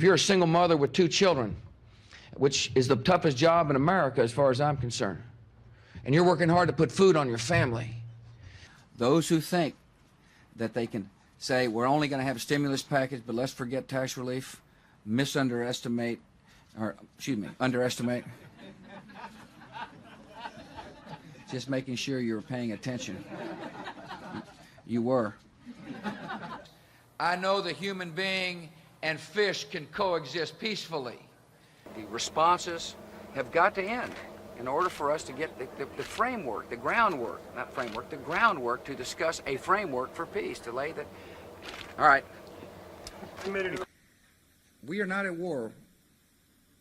If you're a single mother with 2 children, which is the toughest job in America as far as I'm concerned, and you're working hard to put food on your family, those who think that they can say we're only going to have a stimulus package but let's forget tax relief, underestimate. Just making sure you were paying attention. You were. I know the human being and fish can coexist peacefully. The responses have got to end in order for us to get the framework, the groundwork, not framework, the groundwork to discuss a framework for peace, to lay that. All right. We are not at war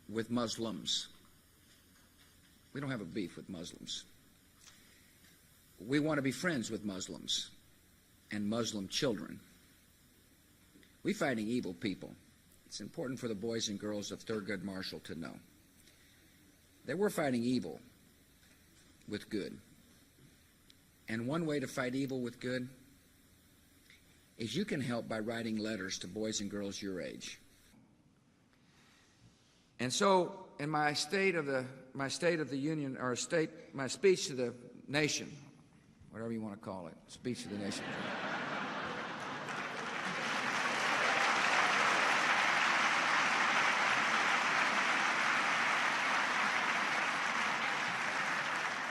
with Muslims. We don't have a beef with Muslims. We want to be friends with Muslims and Muslim children. We're fighting evil people. It's important for the boys and girls of Thurgood Marshall to know that we're fighting evil with good. And one way to fight evil with good is you can help by writing letters to boys and girls your age. And so, in my State of the Union, or my speech to the nation, whatever you want to call it, speech to the nation.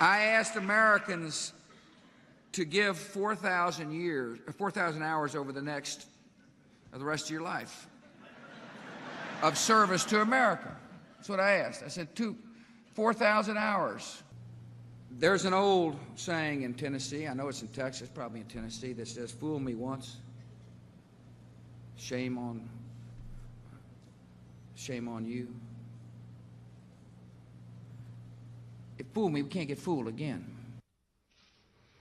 I asked Americans to give 4,000 hours over the rest of your life of service to America. That's what I asked. I said 4,000 hours. There's an old saying in Tennessee, I know it's in Texas, probably in Tennessee, that says, "Fool me once, shame on you." If fool me, we can't get fooled again.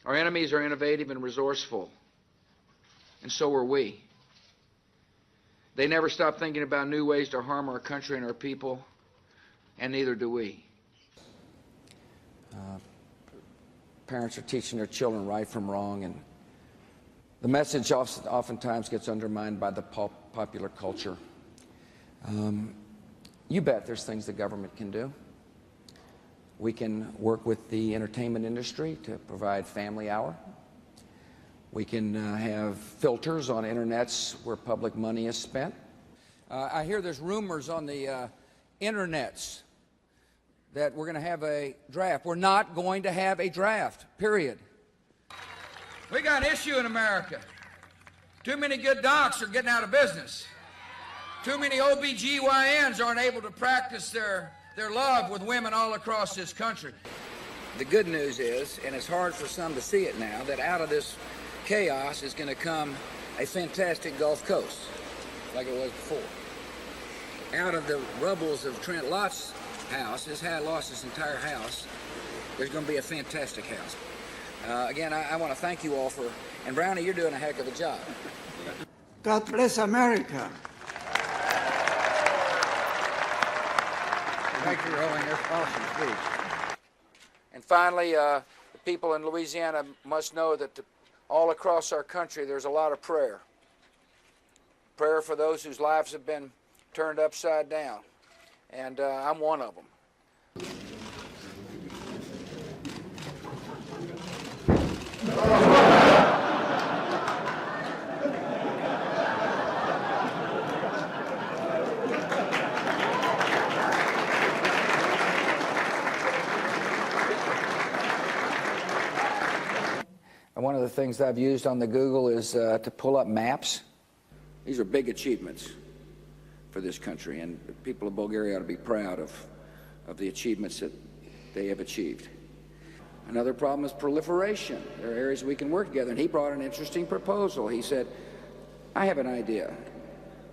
Our enemies are innovative and resourceful, and so are we. They never stop thinking about new ways to harm our country and our people, and neither do we. Parents are teaching their children right from wrong, and the message oftentimes gets undermined by the popular culture. You bet there's things the government can do. We can work with the entertainment industry to provide family hour. We can have filters on internets where public money is spent. I hear there's rumors on the internets that we're going to have a draft. We're not going to have a draft, period. We got an issue in America. Too many good docs are getting out of business. Too many OBGYNs aren't able to practice their love with women all across this country. The good news is, and it's hard for some to see it now, that out of this chaos is going to come a fantastic Gulf Coast, like it was before. Out of the rubbles of Trent Lott's house, his had lost his entire house, there's going to be a fantastic house. Again, I want to thank you all for, and Brownie, you're doing a heck of a job. God bless America. Thank you for holding this awesome speech. And finally, the people in Louisiana must know that all across our country there's a lot of prayer. Prayer for those whose lives have been turned upside down. And I'm one of them. One of the things I've used on the Google is to pull up maps. These are big achievements for this country, and the people of Bulgaria ought to be proud of the achievements that they have achieved. Another problem is proliferation. There are areas we can work together, and he brought an interesting proposal. He said, I have an idea.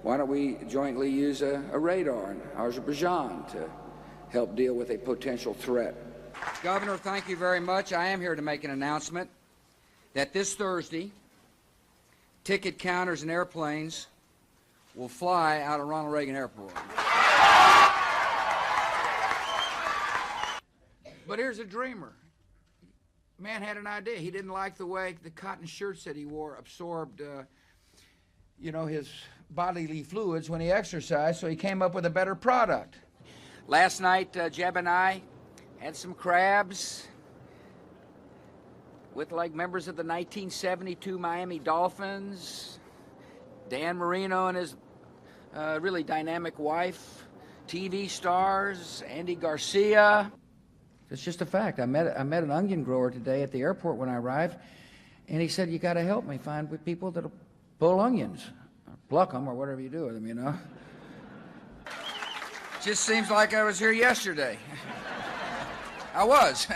Why don't we jointly use a radar in Azerbaijan to help deal with a potential threat? Governor, thank you very much. I am here to make an announcement that this Thursday, ticket counters and airplanes will fly out of Ronald Reagan Airport. But here's a dreamer. Man had an idea. He didn't like the way the cotton shirts that he wore absorbed, his bodily fluids when he exercised, so he came up with a better product. Last night, Jeb and I had some crabs with like members of the 1972 Miami Dolphins, Dan Marino and his really dynamic wife, TV stars, Andy Garcia. It's just a fact. I met an onion grower today at the airport when I arrived, and he said, "You got to help me find people that'll pull onions, or pluck them, or whatever you do with them, you know." Just seems like I was here yesterday. I was.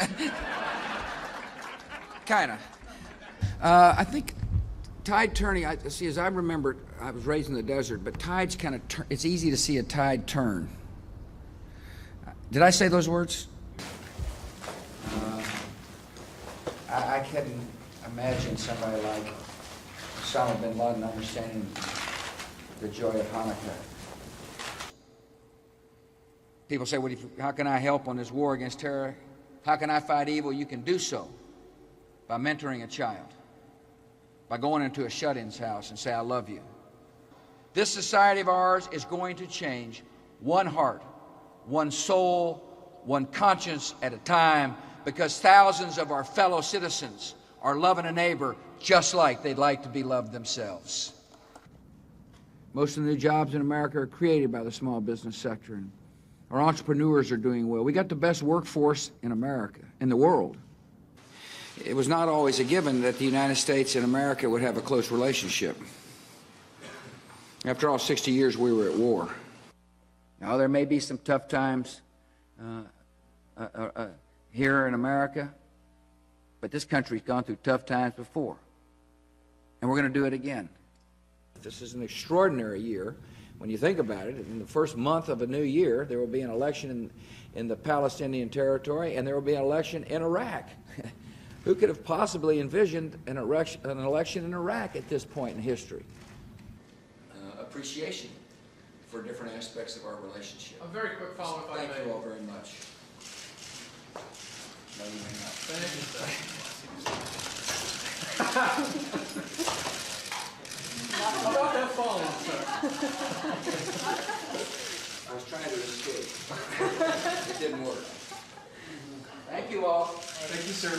Kind of. I think tide turning, see, as I remember, I was raised in the desert, but tides kind of turn. It's easy to see a tide turn. Did I say those words? I couldn't imagine somebody like Osama bin Laden understanding the joy of Hanukkah. People say, well, how can I help on this war against terror? How can I fight evil? You can do so by mentoring a child, by going into a shut-in's house and say, I love you. This society of ours is going to change one heart, one soul, one conscience at a time, because thousands of our fellow citizens are loving a neighbor just like they'd like to be loved themselves. Most of the new jobs in America are created by the small business sector, and our entrepreneurs are doing well. We got the best workforce in America, in the world. It was not always a given that the United States and America would have a close relationship. After all, 60 years we were at war. Now, there may be some tough times here in America, but this country's gone through tough times before, and we're going to do it again. This is an extraordinary year. When you think about it, in the first month of a new year, there will be an election in the Palestinian territory, and there will be an election in Iraq. Who could have possibly envisioned an election in Iraq at this point in history? Appreciation for different aspects of our relationship. A very quick follow-up, if I may. Thank you all very much. No, you may not. Thank you, sir. How about that follow-up, sir? I was trying to escape. It didn't work. Thank you all. Thank you, sir.